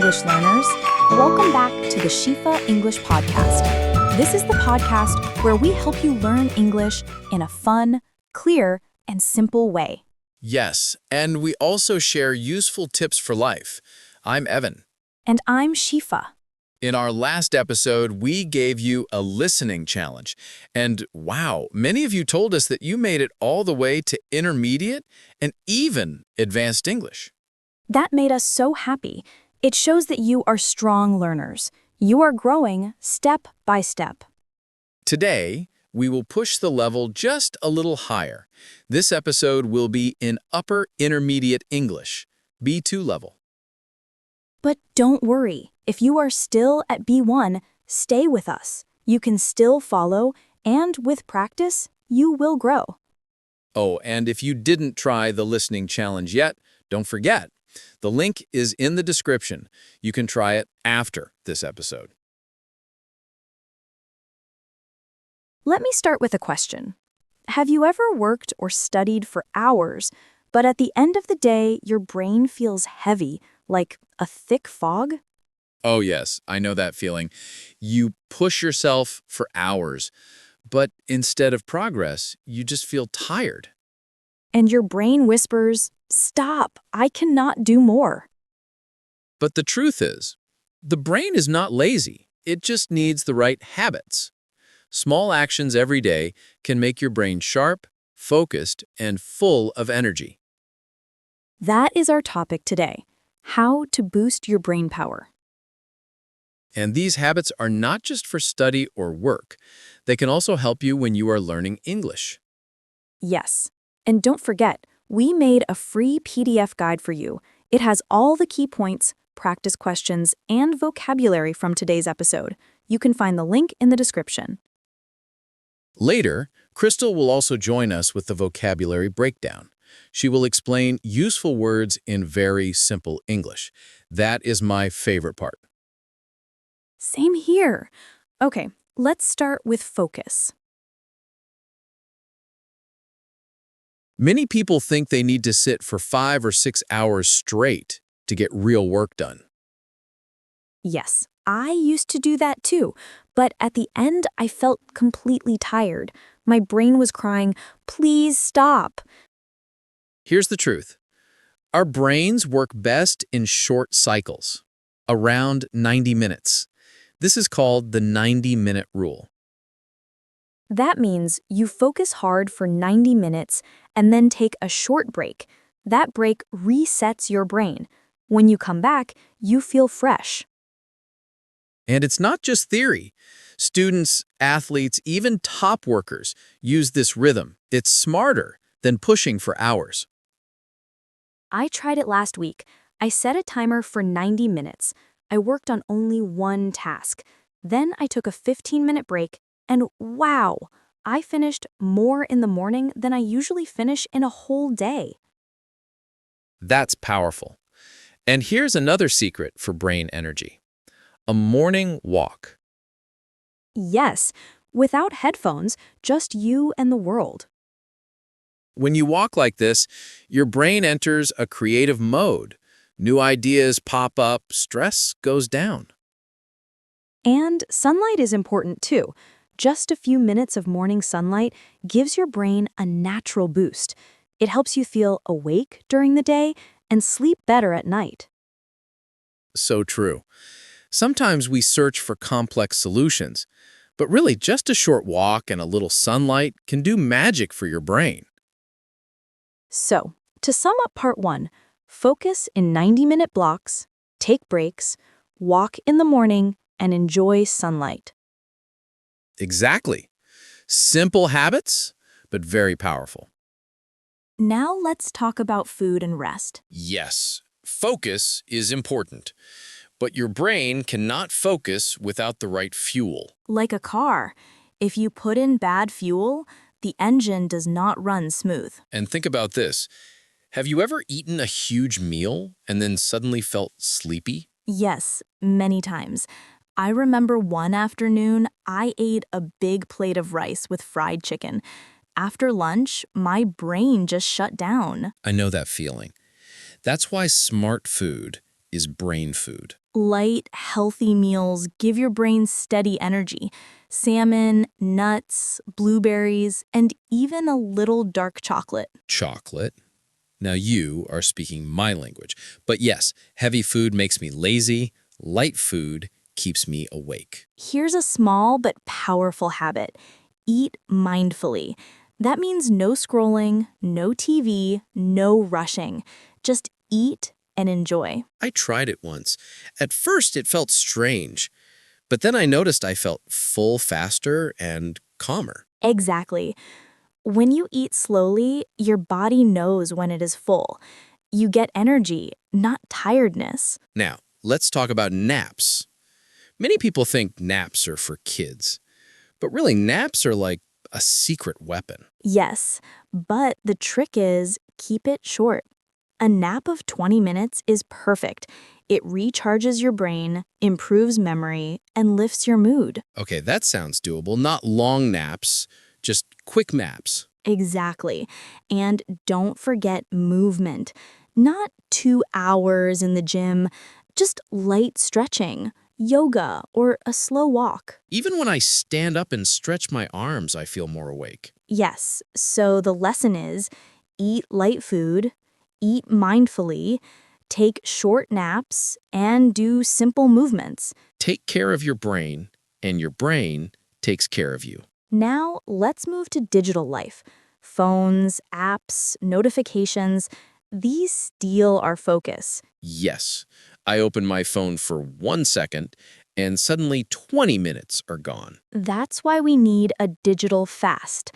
English learners. Welcome back to the Shifa English Podcast. This is the podcast where we help you learn English in a fun, clear, and simple way. Yes, and we also share useful tips for life. I'm Evan. And I'm Shifa. In our last episode, we gave you a listening challenge. And wow, many of you told us that you made it all the way to intermediate and even advanced English. That made us so happy. It shows that you are strong learners. You are growing step by step. Today, we will push the level just a little higher. This episode will be in upper intermediate English, B2 level. But don't worry. If you are still at B1, stay with us. You can still follow, and with practice, you will grow. Oh, and if you didn't try the listening challenge yet, don't forget. The link is in the description. You can try it after this episode. Let me start with a question. Have you ever worked or studied for hours, but at the end of the day, your brain feels heavy, like a thick fog? Oh yes, I know that feeling. You push yourself for hours, but instead of progress, you just feel tired. And your brain whispers, "Stop, I cannot do more." But the truth is, the brain is not lazy. It just needs the right habits. Small actions every day can make your brain sharp, focused, and full of energy. That is our topic today, how to boost your brain power. And these habits are not just for study or work. They can also help you when you are learning English. Yes, and don't forget, we made a free PDF guide for you. It has all the key points, practice questions, and vocabulary from today's episode. You can find the link in the description. Later, Crystal will also join us with the vocabulary breakdown. She will explain useful words in very simple English. That is my favorite part. Same here. Okay, let's start with focus. Many people think they need to sit for 5 or 6 hours straight to get real work done. Yes, I used to do that too, but at the end I felt completely tired. My brain was crying, "Please stop." Here's the truth. Our brains work best in short cycles, around 90 minutes. This is called the 90-minute rule. That means you focus hard for 90 minutes and then take a short break. That break resets your brain. When you come back, you feel fresh. And it's not just theory. Students, athletes, even top workers use this rhythm. It's smarter than pushing for hours. I tried it last week. I set a timer for 90 minutes. I worked on only one task. Then I took a 15-minute break, and wow, I finished more in the morning than I usually finish in a whole day. That's powerful. And here's another secret for brain energy. A morning walk. Yes, without headphones, just you and the world. When you walk like this, your brain enters a creative mode. New ideas pop up, stress goes down. And sunlight is important too. Just a few minutes of morning sunlight gives your brain a natural boost. It helps you feel awake during the day and sleep better at night. So true. Sometimes we search for complex solutions, but really just a short walk and a little sunlight can do magic for your brain. So, to sum up part 1, focus in 90-minute blocks, take breaks, walk in the morning, and enjoy sunlight. Exactly. Simple habits, but very powerful. Now let's talk about food and rest. Yes, focus is important, but your brain cannot focus without the right fuel. Like a car, if you put in bad fuel, the engine does not run smooth. And think about this. Have you ever eaten a huge meal and then suddenly felt sleepy? Yes, many times. I remember one afternoon, I ate a big plate of rice with fried chicken. After lunch, my brain just shut down. I know that feeling. That's why smart food is brain food. light, healthy meals give your brain steady energy. Salmon, nuts, blueberries, and even a little dark chocolate. Chocolate. Now you are speaking my language. But yes, heavy food makes me lazy. Light food keeps me awake. Here's a small but powerful habit. Eat mindfully. That means no scrolling, no TV, no rushing. Just eat and enjoy. I tried it once. At first, it felt strange. But then I noticed I felt full faster and calmer. Exactly. When you eat slowly, your body knows when it is full. You get energy, not tiredness. Now, let's talk about naps. Many people think naps are for kids. But really, naps are like a secret weapon. Yes, but the trick is keep it short. A nap of 20 minutes is perfect. It recharges your brain, improves memory, and lifts your mood. Okay, that sounds doable. Not long naps, just quick naps. Exactly. And don't forget movement. Not 2 hours in the gym, just light stretching, yoga, or a slow walk. Even when I stand up and stretch my arms, I feel more awake. Yes, so the lesson is eat light food, eat mindfully, take short naps, and do simple movements. Take care of your brain, and your brain takes care of you. Now, let's move to digital life. Phones, apps, notifications, these steal our focus. Yes, I open my phone for 1 second, and suddenly 20 minutes are gone. That's why we need a digital fast.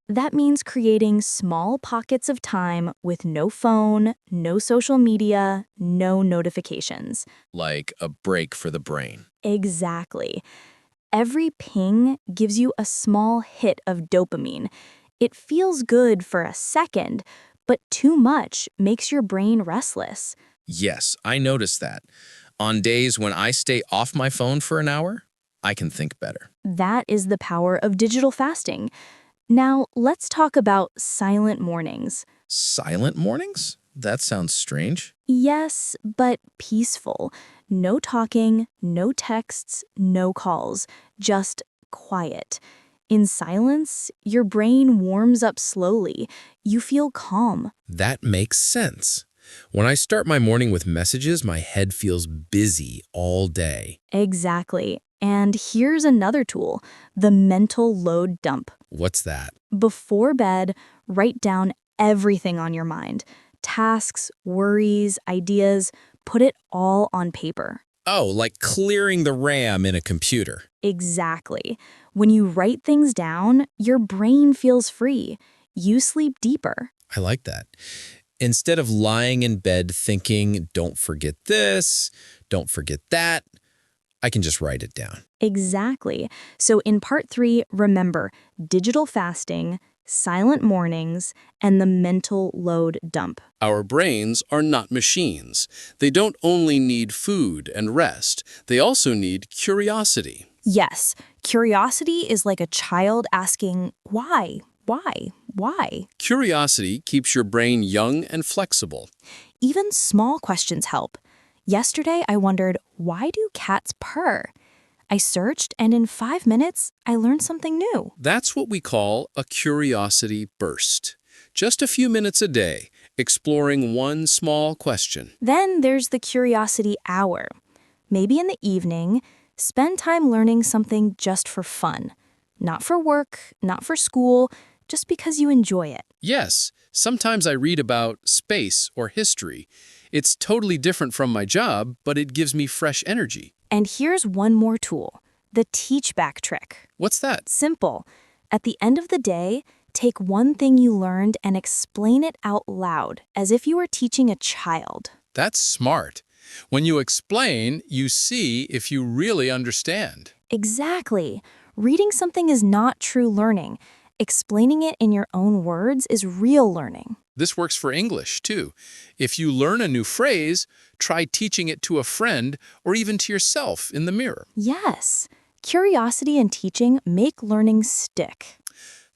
That means creating small pockets of time with no phone, no social media, no notifications. Like a break for the brain. Exactly. Every ping gives you a small hit of dopamine. It feels good for a second, but too much makes your brain restless. Yes, I noticed that. On days when I stay off my phone for an hour, I can think better. That is the power of digital fasting. Now, let's talk about silent mornings. Silent mornings? That sounds strange. Yes, but peaceful. No talking, no texts, no calls, just quiet. In silence, your brain warms up slowly. You feel calm. That makes sense. When I start my morning with messages, my head feels busy all day. Exactly. And here's another tool, the mental load dump. What's that? Before bed, write down everything on your mind. Tasks, worries, ideas, put it all on paper. Oh, like clearing the RAM in a computer. Exactly. When you write things down, your brain feels free. You sleep deeper. I like that. Instead of lying in bed thinking, don't forget this, don't forget that, I can just write it down. Exactly. So in part 3, remember digital fasting, silent mornings, and the mental load dump. Our brains are not machines. They don't only need food and rest, they also need curiosity. Yes, curiosity is like a child asking, why? Why? Why? Curiosity keeps your brain young and flexible. Even small questions help. Yesterday, I wondered, why do cats purr? I searched, and in 5 minutes, I learned something new. That's what we call a curiosity burst. Just a few minutes a day, exploring one small question. Then there's the curiosity hour. Maybe in the evening, spend time learning something just for fun. Not for work, not for school, just because you enjoy it. Yes, sometimes I read about space or history. It's totally different from my job, but it gives me fresh energy. And here's one more tool, the teach back trick. What's that? Simple. At the end of the day, take one thing you learned and explain it out loud, as if you were teaching a child. That's smart. When you explain, you see if you really understand. Exactly. Reading something is not true learning. Explaining it in your own words is real learning. This works for English, too. If you learn a new phrase, try teaching it to a friend or even to yourself in the mirror. Yes. Curiosity and teaching make learning stick.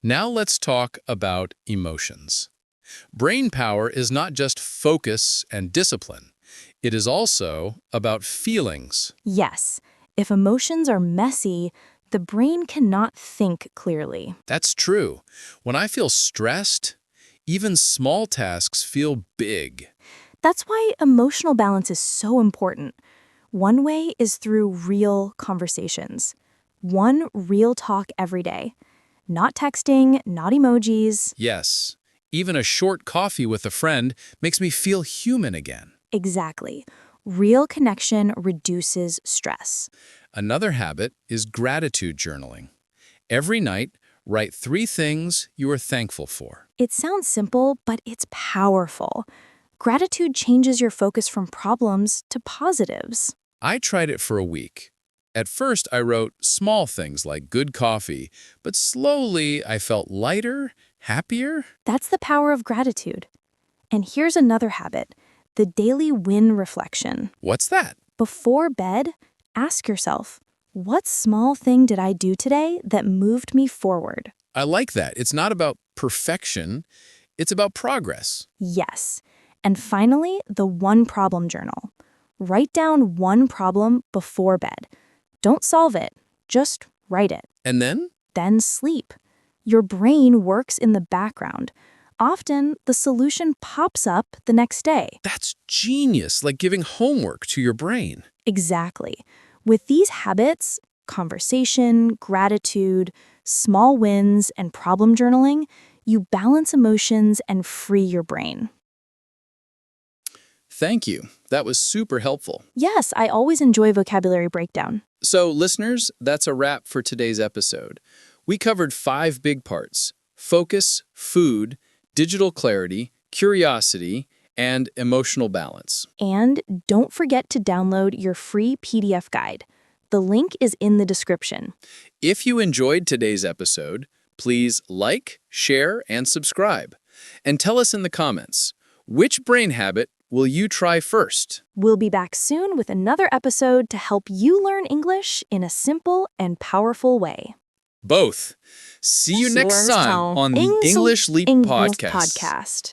Now let's talk about emotions. Brain power is not just focus and discipline. It is also about feelings. Yes, if emotions are messy, the brain cannot think clearly. That's true. When I feel stressed, even small tasks feel big. That's why emotional balance is so important. One way is through real conversations. One real talk every day. Not texting, not emojis. Yes, even a short coffee with a friend makes me feel human again. Exactly. Real connection reduces stress. Another habit is gratitude journaling. Every night, write 3 things you are thankful for. It sounds simple, but it's powerful. Gratitude changes your focus from problems to positives. I tried it for a week. At first, I wrote small things like good coffee, but slowly I felt lighter, happier. That's the power of gratitude. And here's another habit, the daily win reflection. What's that? Before bed, ask yourself, what small thing did I do today that moved me forward? I like that. It's not about perfection, it's about progress. Yes. And finally, the one problem journal. Write down one problem before bed. Don't solve it, just write it. And then? Then sleep. Your brain works in the background. Often, the solution pops up the next day. That's genius, like giving homework to your brain. Exactly. With these habits, conversation, gratitude, small wins, and problem journaling, you balance emotions and free your brain. Thank you. That was super helpful. Yes, I always enjoy vocabulary breakdown. So, listeners, that's a wrap for today's episode. We covered 5 big parts: focus, food, digital clarity, curiosity, and emotional balance. And don't forget to download your free PDF guide. The link is in the description. If you enjoyed today's episode, please like, share, and subscribe. And tell us in the comments, which brain habit will you try first? We'll be back soon with another episode to help you learn English in a simple and powerful way. Both. See you next time on the English Leap Podcast.